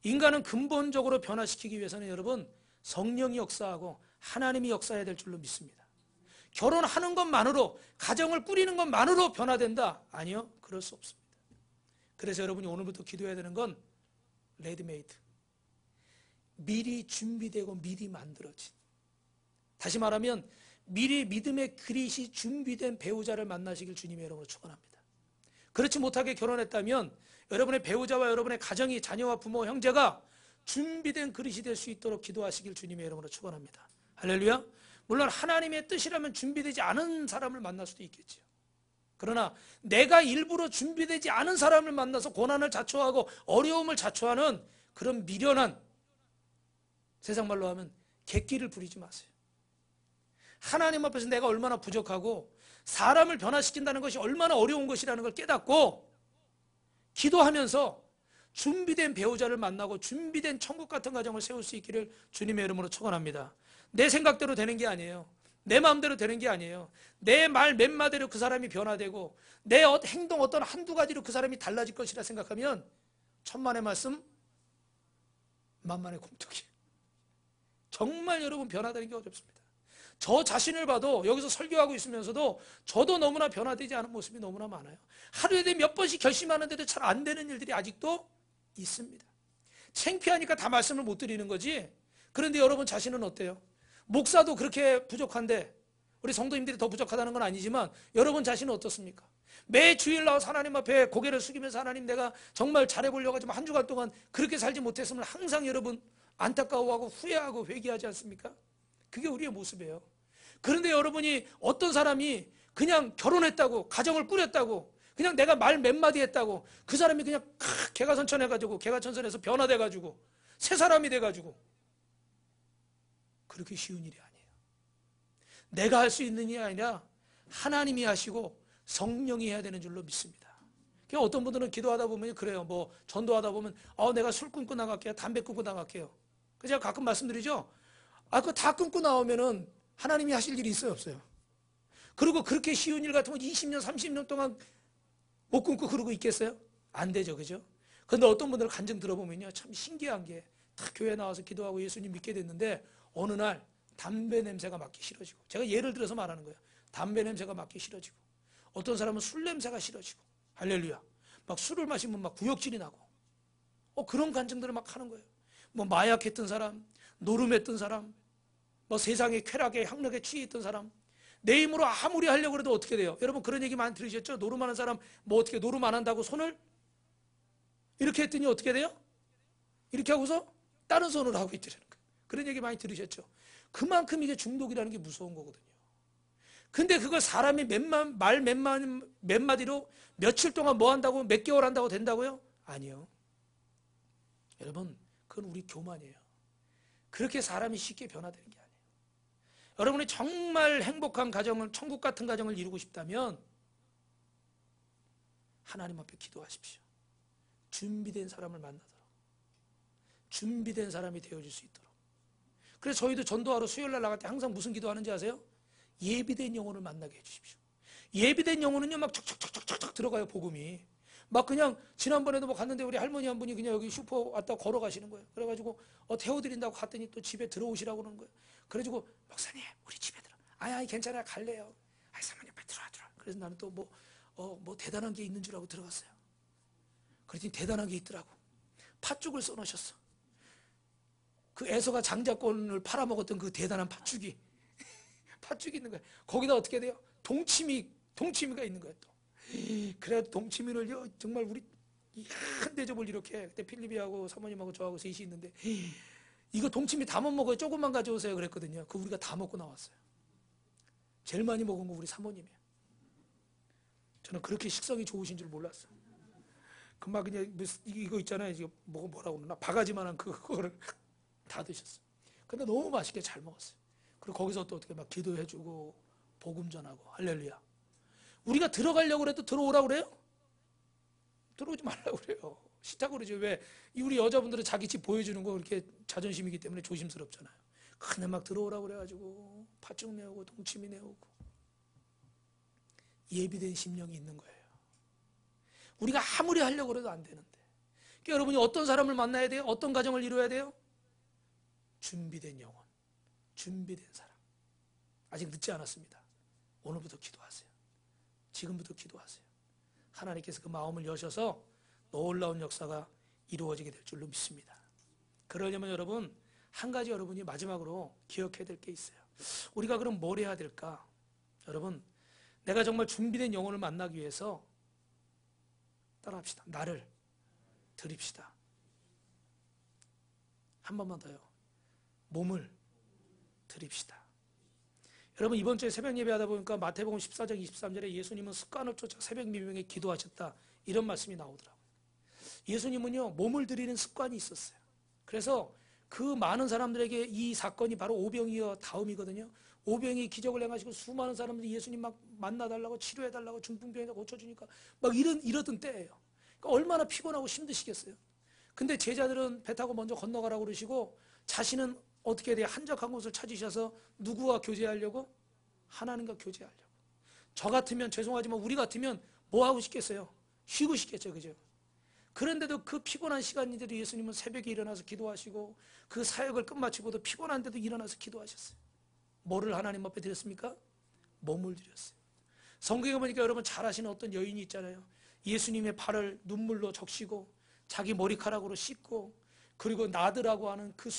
Speaker 1: 인간은 근본적으로 변화시키기 위해서는 여러분 성령이 역사하고 하나님이 역사해야 될 줄로 믿습니다. 결혼하는 것만으로, 가정을 꾸리는 것만으로 변화된다? 아니요, 그럴 수 없습니다. 그래서 여러분이 오늘부터 기도해야 되는 건 레디메이드, 미리 준비되고 미리 만들어진, 다시 말하면 미리 믿음의 그릿이 준비된 배우자를 만나시길 주님의 이름으로 축원합니다. 그렇지 못하게 결혼했다면 여러분의 배우자와 여러분의 가정이, 자녀와 부모, 형제가 준비된 그릇이 될 수 있도록 기도하시길 주님의 이름으로 축원합니다. 할렐루야. 물론 하나님의 뜻이라면 준비되지 않은 사람을 만날 수도 있겠죠. 그러나 내가 일부러 준비되지 않은 사람을 만나서 고난을 자초하고 어려움을 자초하는 그런 미련한, 세상 말로 하면 객기를 부리지 마세요. 하나님 앞에서 내가 얼마나 부족하고 사람을 변화시킨다는 것이 얼마나 어려운 것이라는 걸 깨닫고 기도하면서 준비된 배우자를 만나고 준비된 천국 같은 가정을 세울 수 있기를 주님의 이름으로 축원합니다. 내 생각대로 되는 게 아니에요. 내 마음대로 되는 게 아니에요. 내 말 몇 마디로 그 사람이 변화되고 내 행동 어떤 한두 가지로 그 사람이 달라질 것이라 생각하면 천만의 말씀 만만의 공덕이에요. 정말 여러분 변화되는 게 어렵습니다. 저 자신을 봐도 여기서 설교하고 있으면서도 저도 너무나 변화되지 않은 모습이 너무나 많아요. 하루에 몇 번씩 결심하는데도 잘 안 되는 일들이 아직도 있습니다. 창피하니까 다 말씀을 못 드리는 거지. 그런데 여러분 자신은 어때요? 목사도 그렇게 부족한데 우리 성도님들이 더 부족하다는 건 아니지만 여러분 자신은 어떻습니까? 매 주일 나와서 하나님 앞에 고개를 숙이면서 하나님 내가 정말 잘해보려고 하지만 한 주간 동안 그렇게 살지 못했으면 항상 여러분 안타까워하고 후회하고 회개하지 않습니까? 그게 우리의 모습이에요. 그런데 여러분이 어떤 사람이 그냥 결혼했다고, 가정을 꾸렸다고, 그냥 내가 말 몇 마디 했다고 그 사람이 그냥 개가선천해가지고 개가천선해서 변화돼가지고 새 사람이 돼가지고, 그렇게 쉬운 일이 아니에요. 내가 할 수 있는 일이 아니라 하나님이 하시고 성령이 해야 되는 줄로 믿습니다. 그러니까 어떤 분들은 기도하다 보면 그래요. 뭐 전도하다 보면 내가 술 끊고 나갈게요. 담배 끊고 나갈게요. 그래서 제가 가끔 말씀드리죠. 그거 다 끊고 나오면은 하나님이 하실 일이 있어요, 없어요? 그리고 그렇게 쉬운 일 같은 거 20년, 30년 동안 못 끊고 그러고 있겠어요? 안 되죠, 그죠? 근데 어떤 분들 간증 들어보면요, 참 신기한 게 다 교회 나와서 기도하고 예수님 믿게 됐는데 어느 날 담배 냄새가 맡기 싫어지고, 제가 예를 들어서 말하는 거예요. 담배 냄새가 맡기 싫어지고, 어떤 사람은 술 냄새가 싫어지고, 할렐루야. 막 술을 마시면 막 구역질이 나고, 그런 간증들을 막 하는 거예요. 뭐 마약했던 사람, 노름했던 사람, 뭐 세상의 쾌락에 향락에 취해있던 사람, 내 힘으로 아무리 하려고 해도 어떻게 돼요? 여러분 그런 얘기 많이 들으셨죠? 노름하는 사람 뭐 어떻게 노름 안 한다고 손을 이렇게 했더니 어떻게 돼요? 이렇게 하고서 다른 손으로 하고 있더라는 거예요. 그런 얘기 많이 들으셨죠? 그만큼 이게 중독이라는 게 무서운 거거든요. 근데 그걸 사람이 말 몇 마디로 며칠 동안 뭐 한다고, 몇 개월 한다고 된다고요? 아니요. 여러분 그건 우리 교만이에요. 그렇게 사람이 쉽게 변화되는 게 아니에요. 여러분이 정말 행복한 가정을, 천국 같은 가정을 이루고 싶다면 하나님 앞에 기도하십시오. 준비된 사람을 만나도록. 준비된 사람이 되어질 수 있도록. 그래서 저희도 전도하러 수요일날 나갈 때 항상 무슨 기도하는지 아세요? 예비된 영혼을 만나게 해주십시오. 예비된 영혼은요 막 척척척척척 들어가요. 복음이 막 그냥 지난번에도 뭐 갔는데 우리 할머니 한 분이 그냥 여기 슈퍼 왔다 걸어가시는 거예요. 그래가지고 태워드린다고 갔더니 또 집에 들어오시라고 그러는 거예요. 그래가지고 목사님 우리 집에 들어. 아니 괜찮아요 갈래요. 아이 사모님 빨리 들어와. 그래서 나는 또 뭐 대단한 게 있는 줄 알고 들어갔어요. 그랬더니 대단한 게 있더라고. 팥죽을 써놓으셨어. 그 에서가 장자권을 팔아먹었던 그 대단한 팥죽이 팥죽이 있는 거야. 거기다 어떻게 돼요? 동치미가 있는 거야 또. 그래 동치미를 정말 우리 큰 대접을 이렇게 그때 필리비하고 사모님하고 저하고 셋이 있는데 이거 동치미 다 못 먹어요. 조금만 가져오세요 그랬거든요. 그 우리가 다 먹고 나왔어요. 제일 많이 먹은 거 우리 사모님이에요. 저는 그렇게 식성이 좋으신 줄 몰랐어요. 그 막 그냥 이거 있잖아요. 이거 뭐라고 그러나 바가지만한 그거를 다 드셨어요. 근데 너무 맛있게 잘 먹었어요. 그리고 거기서 또 어떻게 막 기도해주고 복음 전하고 할렐루야. 우리가 들어가려고 해도 들어오라고 그래요? 들어오지 말라고 그래요. 싫다고 그러죠. 왜? 우리 여자분들은 자기 집 보여주는 거 이렇게 자존심이기 때문에 조심스럽잖아요. 그냥 막 들어오라고 그래가지고 팥죽 내오고 동치미 내오고 예비된 심령이 있는 거예요. 우리가 아무리 하려고 해도 안 되는데. 그러니까 여러분이 어떤 사람을 만나야 돼요? 어떤 가정을 이루어야 돼요? 준비된 영혼, 준비된 사람. 아직 늦지 않았습니다. 오늘부터 기도하세요. 지금부터 기도하세요. 하나님께서 그 마음을 여셔서 놀라운 역사가 이루어지게 될 줄로 믿습니다. 그러려면 여러분 한 가지 여러분이 마지막으로 기억해야 될 게 있어요. 우리가 그럼 뭘 해야 될까? 여러분 내가 정말 준비된 영혼을 만나기 위해서 따라합시다. 나를 드립시다. 한 번만 더요. 몸을 드립시다. 여러분 이번 주에 새벽 예배하다 보니까 마태복음 14장 23절에 예수님은 습관을 쫓아 새벽 미명에 기도하셨다 이런 말씀이 나오더라고요. 예수님은요 몸을 드리는 습관이 있었어요. 그래서 그 많은 사람들에게 이 사건이 바로 오병이어 다음이거든요. 오병이 기적을 행하시고 수많은 사람들이 예수님 막 만나달라고 치료해달라고 중풍병이나 고쳐주니까 막 이러던 때예요. 그러니까 얼마나 피곤하고 힘드시겠어요. 근데 제자들은 배 타고 먼저 건너가라고 그러시고 자신은 어떻게 해야 돼요? 한적한 곳을 찾으셔서 누구와 교제하려고? 하나님과 교제하려고. 저 같으면 죄송하지만 우리 같으면 뭐 하고 싶겠어요? 쉬고 싶겠죠. 그죠? 그런데도 그 피곤한 시간인데도 예수님은 새벽에 일어나서 기도하시고 그 사역을 끝마치고도 피곤한데도 일어나서 기도하셨어요. 뭐를 하나님 앞에 드렸습니까? 몸을 드렸어요. 성경에 보니까 여러분 잘 아시는 어떤 여인이 있잖아요. 예수님의 발을 눈물로 적시고 자기 머리카락으로 씻고 그리고 나드라고 하는 그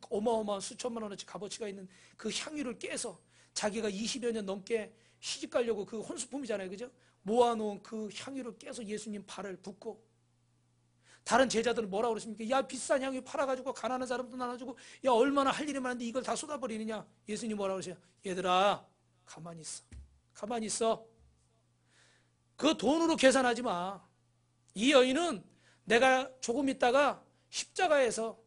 Speaker 1: 어마어마한 수천만 원어치 값어치가 있는 그 향유를 깨서 자기가 20여 년 넘게 시집 가려고 그 혼수품이잖아요. 그죠? 모아놓은 그 향유를 깨서 예수님 발을 붓고 다른 제자들은 뭐라고 그랬습니까? 야 비싼 향유 팔아가지고 가난한 사람도 나눠주고 야 얼마나 할 일이 많은데 이걸 다 쏟아버리느냐. 예수님 뭐라고 그러세요? 얘들아 가만히 있어. 가만히 있어. 그 돈으로 계산하지 마. 이 여인은 내가 조금 있다가 십자가에서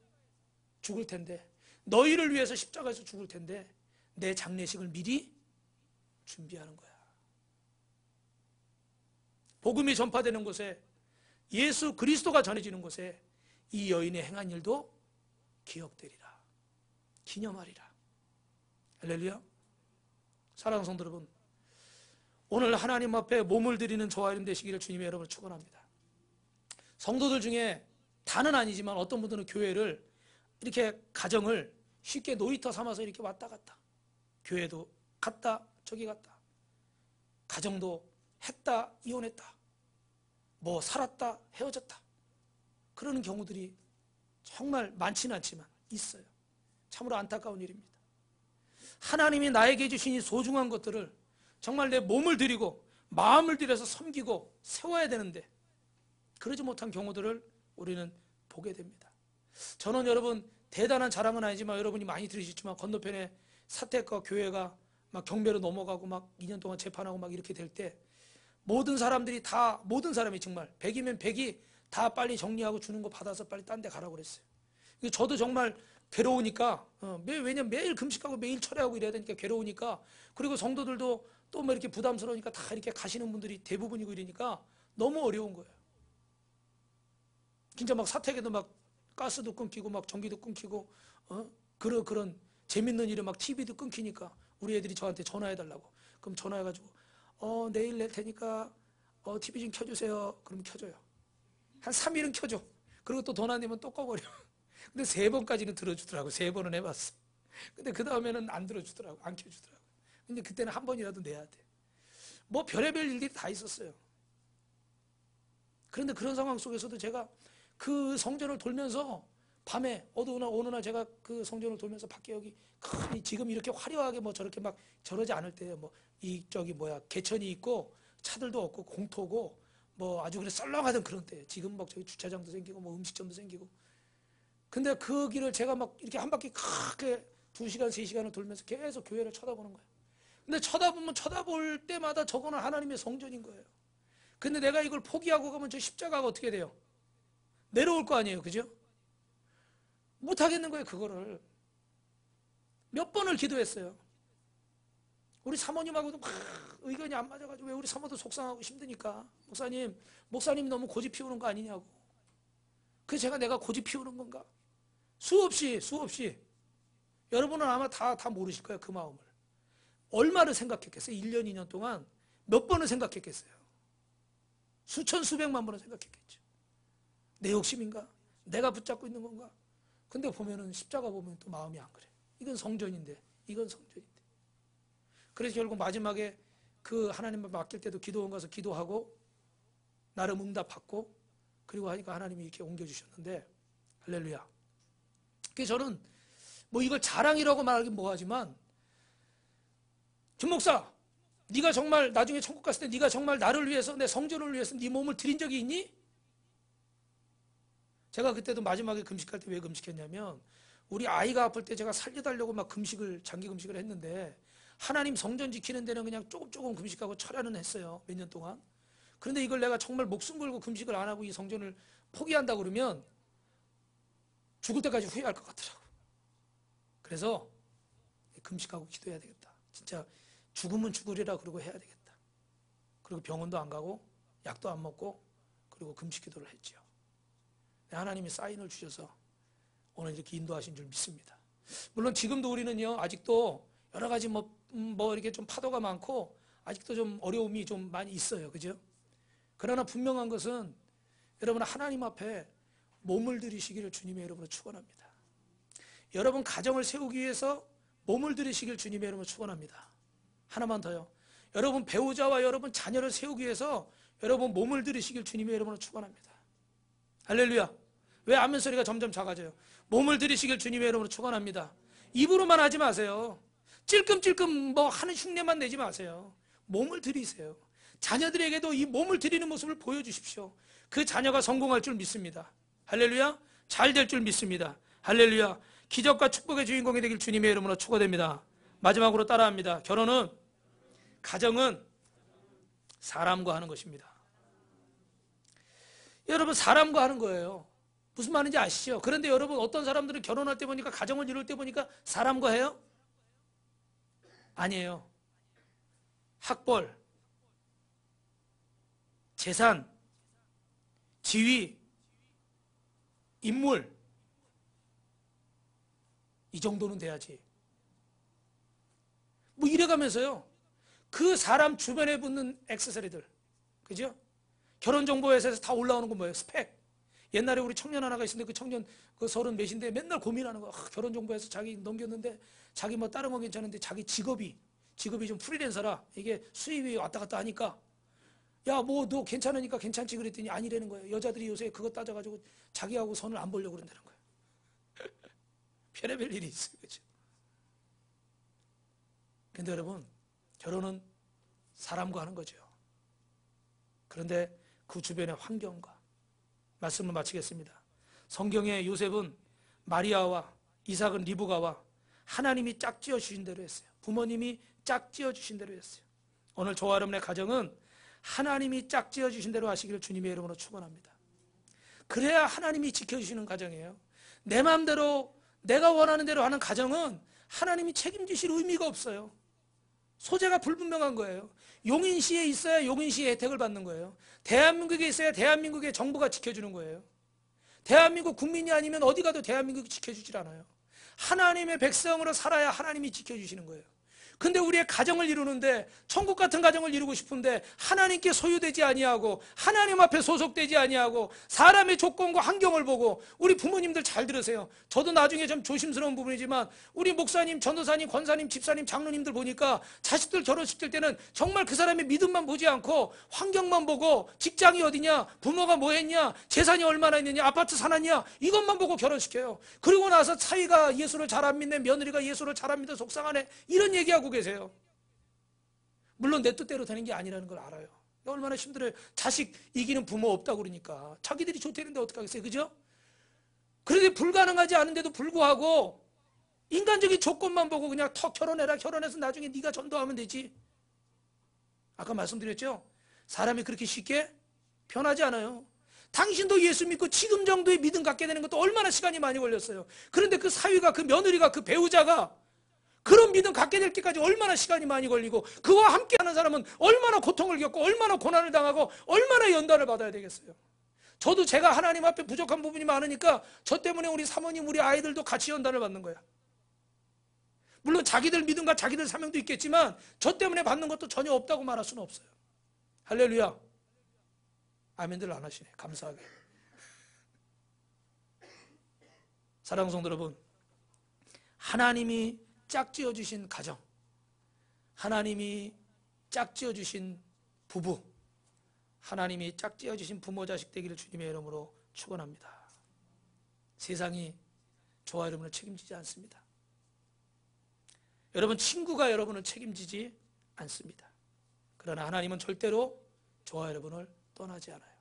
Speaker 1: 죽을 텐데 너희를 위해서 십자가에서 죽을 텐데 내 장례식을 미리 준비하는 거야. 복음이 전파되는 곳에 예수 그리스도가 전해지는 곳에 이 여인의 행한 일도 기억되리라. 기념하리라. 할렐루야. 사랑하는 성도 여러분, 오늘 하나님 앞에 몸을 드리는 저와 여러분 되시기를 주님의 여러분을 축원합니다. 성도들 중에 다는 아니지만 어떤 분들은 교회를 이렇게 가정을 쉽게 놀이터 삼아서 이렇게 왔다 갔다 교회도 갔다 저기 갔다 가정도 했다 이혼했다 뭐 살았다 헤어졌다 그러는 경우들이 정말 많지는 않지만 있어요. 참으로 안타까운 일입니다. 하나님이 나에게 주신 이 소중한 것들을 정말 내 몸을 들이고 마음을 들여서 섬기고 세워야 되는데 그러지 못한 경우들을 우리는 보게 됩니다. 저는 여러분 대단한 자랑은 아니지만 여러분이 많이 들으셨지만 건너편에 사택과 교회가 막 경매로 넘어가고 막 2년 동안 재판하고 막 이렇게 될 때 모든 사람들이 다 모든 사람이 정말 100이면 100이 다 빨리 정리하고 주는 거 받아서 빨리 딴 데 가라고 그랬어요. 저도 정말 괴로우니까 왜냐면 매일 금식하고 매일 철회하고 이래야 되니까 괴로우니까 그리고 성도들도 또 뭐 이렇게 부담스러우니까 다 이렇게 가시는 분들이 대부분이고 이러니까 너무 어려운 거예요. 진짜 막 사택에도 막 가스도 끊기고 막 전기도 끊기고 그런 재밌는 일에 막 TV도 끊기니까 우리 애들이 저한테 전화해달라고. 그럼 전화해가지고 내일 낼 테니까 TV 좀 켜주세요. 그러면 켜줘요. 한 3일은 켜줘. 그리고 또 돈 안 내면 또 꺼버려. 근데 3번까지는 들어주더라고. 3번은 해봤어. 근데 그 다음에는 안 들어주더라고. 안 켜주더라고. 근데 그때는 한 번이라도 내야 돼. 뭐 별의별 일들이 다 있었어요. 그런데 그런 상황 속에서도 제가 그 성전을 돌면서 밤에 어느 날 제가 그 성전을 돌면서 밖에 여기 큰 지금 이렇게 화려하게 뭐 저렇게 막 저러지 않을 때 뭐 개천이 있고 차들도 없고 공터고 뭐 아주 그래 썰렁하던 그런 때 지금 막 저기 주차장도 생기고 뭐 음식점도 생기고 근데 그 길을 제가 막 이렇게 한 바퀴 크게 2시간 3시간을 돌면서 계속 교회를 쳐다보는 거예요. 근데 쳐다볼 때마다 저거는 하나님의 성전인 거예요. 근데 내가 이걸 포기하고 가면 저 십자가가 어떻게 돼요? 내려올 거 아니에요. 그죠? 못 하겠는 거예요. 그거를 몇 번을 기도했어요. 우리 사모님하고도 막 의견이 안 맞아가지고 왜 우리 사모도 속상하고 힘드니까 목사님 너무 고집 피우는 거 아니냐고. 그래서 내가 고집 피우는 건가? 수없이 여러분은 아마 다 모르실 거예요. 그 마음을 얼마를 생각했겠어요? 1년 2년 동안 몇 번을 생각했겠어요? 수천 수백만 번을 생각했겠죠. 내 욕심인가? 내가 붙잡고 있는 건가? 근데 보면은 십자가 보면 또 마음이 안 그래. 이건 성전인데. 그래서 결국 마지막에 그 하나님을 맡길 때도 기도원 가서 기도하고 나름 응답받고 그리고 하니까 하나님이 이렇게 옮겨주셨는데 할렐루야. 그래서 저는 뭐 이걸 자랑이라고 말하긴 뭐하지만 김 목사 네가 정말 나중에 천국 갔을 때 네가 정말 나를 위해서 내 성전을 위해서 네 몸을 드린 적이 있니? 제가 그때도 마지막에 금식할 때 왜 금식했냐면 우리 아이가 아플 때 제가 살려달라고 막 장기 금식을 했는데 하나님 성전 지키는 데는 그냥 조금 금식하고 철야는 했어요. 몇 년 동안. 그런데 이걸 내가 정말 목숨 걸고 금식을 안 하고 이 성전을 포기한다 그러면 죽을 때까지 후회할 것 같더라고. 그래서 금식하고 기도해야 되겠다. 진짜 죽으면 죽으리라 그러고 해야 되겠다. 그리고 병원도 안 가고 약도 안 먹고 그리고 금식 기도를 했죠. 하나님이 사인을 주셔서 오늘 이렇게 인도하신 줄 믿습니다. 물론 지금도 우리는요 아직도 여러 가지 뭐 이렇게 좀 파도가 많고 아직도 좀 어려움이 좀 많이 있어요. 그죠? 그러나 분명한 것은 여러분 하나님 앞에 몸을 들이시기를 주님의 이름으로 축원합니다. 여러분 가정을 세우기 위해서 몸을 들이시길 주님의 이름으로 축원합니다. 하나만 더요. 여러분 배우자와 여러분 자녀를 세우기 위해서 여러분 몸을 들이시길 주님의 이름으로 축원합니다. 할렐루야. 왜 아멘 소리가 점점 작아져요? 몸을 들이시길 주님의 이름으로 축원합니다. 입으로만 하지 마세요. 찔끔찔끔 뭐 하는 흉내만 내지 마세요. 몸을 들이세요. 자녀들에게도 이 몸을 들이는 모습을 보여주십시오. 그 자녀가 성공할 줄 믿습니다. 할렐루야. 잘 될 줄 믿습니다. 할렐루야. 기적과 축복의 주인공이 되길 주님의 이름으로 축원됩니다. 마지막으로 따라합니다. 가정은 사람과 하는 것입니다. 여러분 사람과 하는 거예요. 무슨 말인지 아시죠? 그런데 여러분 어떤 사람들은 결혼할 때 보니까 가정을 이룰 때 보니까 사람과 해요? 아니에요. 학벌, 재산, 지위, 인물 이 정도는 돼야지. 뭐 이래가면서요. 그 사람 주변에 붙는 액세서리들 그죠? 결혼정보회사에서 다 올라오는 건 뭐예요? 스펙. 옛날에 우리 청년 하나가 있었는데 그 청년 그 30 몇인데 맨날 고민하는 거야. 결혼정보회사 자기 넘겼는데 자기 뭐 다른 건 괜찮은데 자기 직업이 좀 프리랜서라 이게 수입이 왔다 갔다 하니까 야 뭐 너 괜찮으니까 괜찮지 그랬더니 아니라는 거예요. 여자들이 요새 그거 따져가지고 자기하고 선을 안 보려고 그런다는 거예요. 별의별 일이 있어요. 그렇죠? 근데 여러분 결혼은 사람과 하는 거죠. 그런데 그 주변의 환경과 말씀을 마치겠습니다. 성경에 요셉은 마리아와 이삭은 리브가와 하나님이 짝지어 주신 대로 했어요. 부모님이 짝지어 주신 대로 했어요. 오늘 저와 여러분의 가정은 하나님이 짝지어 주신 대로 하시기를 주님의 이름으로 축원합니다. 그래야 하나님이 지켜주시는 가정이에요. 내 마음대로 내가 원하는 대로 하는 가정은 하나님이 책임지실 의미가 없어요. 소재가 불분명한 거예요. 용인시에 있어야 용인시의 혜택을 받는 거예요. 대한민국에 있어야 대한민국의 정부가 지켜주는 거예요. 대한민국 국민이 아니면 어디 가도 대한민국이 지켜주질 않아요. 하나님의 백성으로 살아야 하나님이 지켜주시는 거예요. 근데 우리의 가정을 이루는데, 천국 같은 가정을 이루고 싶은데 하나님께 소유되지 아니하고 하나님 앞에 소속되지 아니하고 사람의 조건과 환경을 보고, 우리 부모님들 잘 들으세요. 저도 나중에 좀 조심스러운 부분이지만 우리 목사님, 전도사님, 권사님, 집사님, 장로님들 보니까 자식들 결혼시킬 때는 정말 그 사람의 믿음만 보지 않고 환경만 보고, 직장이 어디냐, 부모가 뭐 했냐, 재산이 얼마나 있느냐, 아파트 사놨냐, 이것만 보고 결혼시켜요. 그리고 나서 사위가 예수를 잘 안 믿네, 며느리가 예수를 잘 안 믿어 속상하네, 이런 얘기하고 계세요. 물론 내 뜻대로 되는 게 아니라는 걸 알아요. 얼마나 힘들어요. 자식 이기는 부모 없다고 그러니까. 자기들이 좋다는데 어떡하겠어요, 그죠? 그런데 불가능하지 않은데도 불구하고 인간적인 조건만 보고 그냥 턱 결혼해라, 결혼해서 나중에 네가 전도하면 되지. 아까 말씀드렸죠? 사람이 그렇게 쉽게 변하지 않아요. 당신도 예수 믿고 지금 정도의 믿음 갖게 되는 것도 얼마나 시간이 많이 걸렸어요. 그런데 그 사위가, 그 며느리가, 그 배우자가 그런 믿음 갖게 될 때까지 얼마나 시간이 많이 걸리고, 그와 함께하는 사람은 얼마나 고통을 겪고 얼마나 고난을 당하고 얼마나 연단을 받아야 되겠어요. 저도 제가 하나님 앞에 부족한 부분이 많으니까 저 때문에 우리 사모님, 우리 아이들도 같이 연단을 받는 거야. 물론 자기들 믿음과 자기들 사명도 있겠지만 저 때문에 받는 것도 전혀 없다고 말할 수는 없어요. 할렐루야. 아멘들 안 하시네, 감사하게. 사랑하는 성도 여러분, 하나님이 짝지어 주신 가정, 하나님이 짝지어 주신 부부, 하나님이 짝지어 주신 부모 자식 되기를 주님의 이름으로 축원합니다. 세상이 저와 여러분을 책임지지 않습니다. 여러분 친구가 여러분을 책임지지 않습니다. 그러나 하나님은 절대로 저와 여러분을 떠나지 않아요.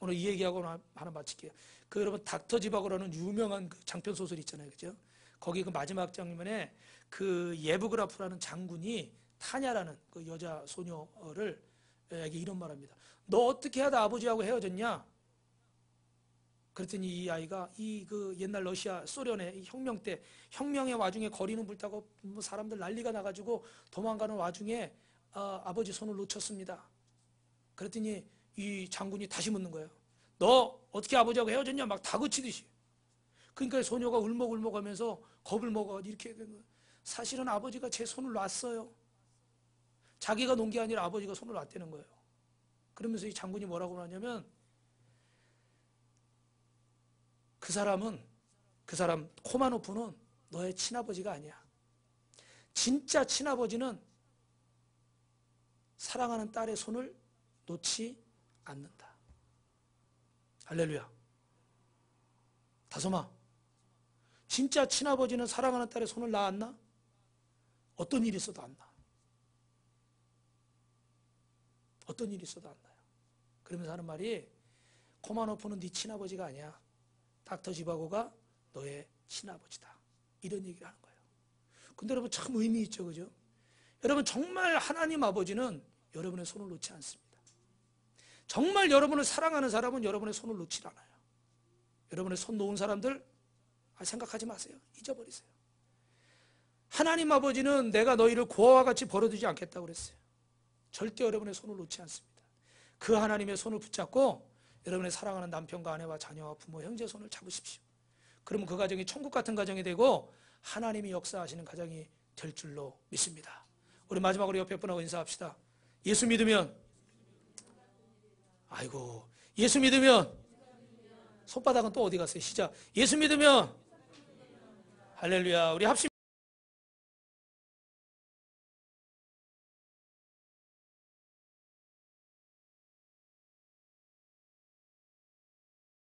Speaker 1: 오늘 이 얘기하고 하나 마칠게요. 그 여러분 닥터 지바고라는 유명한 그 장편 소설 있잖아요, 그죠? 거기 그 마지막 장면에 그 예브그라프라는 장군이 타냐라는 그 여자 소녀를 에게 이런 말합니다. 너 어떻게 하다 아버지하고 헤어졌냐? 그랬더니 이 아이가 그 옛날 러시아 소련의 혁명 때, 혁명의 와중에 거리는 불타고 뭐 사람들 난리가 나가지고 도망가는 와중에 아버지 손을 놓쳤습니다. 그랬더니 이 장군이 다시 묻는 거예요. 너 어떻게 아버지하고 헤어졌냐? 막 다그치듯이. 그러니까 소녀가 울먹울먹하면서 겁을 먹어 이렇게, 사실은 아버지가 제 손을 놨어요. 자기가 놓은 게 아니라 아버지가 손을 놨다는 거예요. 그러면서 이 장군이 뭐라고 하냐면, 그 사람 코마노프는 너의 친아버지가 아니야. 진짜 친아버지는 사랑하는 딸의 손을 놓지 않는다. 할렐루야. 다솜아, 진짜 친아버지는 사랑하는 딸의 손을 놔? 어떤 일이 있어도 안 놔. 어떤 일이 있어도 안 놔요. 그러면서 하는 말이, 코마노프는 네 친아버지가 아니야. 닥터 지바고가 너의 친아버지다. 이런 얘기를 하는 거예요. 근데 여러분 참 의미 있죠, 그죠? 여러분 정말 하나님 아버지는 여러분의 손을 놓지 않습니다. 정말 여러분을 사랑하는 사람은 여러분의 손을 놓지 않아요. 여러분의 손 놓은 사람들 생각하지 마세요. 잊어버리세요. 하나님 아버지는 내가 너희를 고아와 같이 버려두지 않겠다고 그랬어요. 절대 여러분의 손을 놓지 않습니다. 그 하나님의 손을 붙잡고 여러분의 사랑하는 남편과 아내와 자녀와 부모, 형제 손을 잡으십시오. 그러면 그 가정이 천국 같은 가정이 되고 하나님이 역사하시는 가정이 될 줄로 믿습니다. 우리 마지막으로 옆에 분하고 인사합시다. 예수 믿으면, 예수 믿으면, 손바닥은 또 어디 갔어요? 시작. 예수 믿으면, 할렐루야. 우리 합심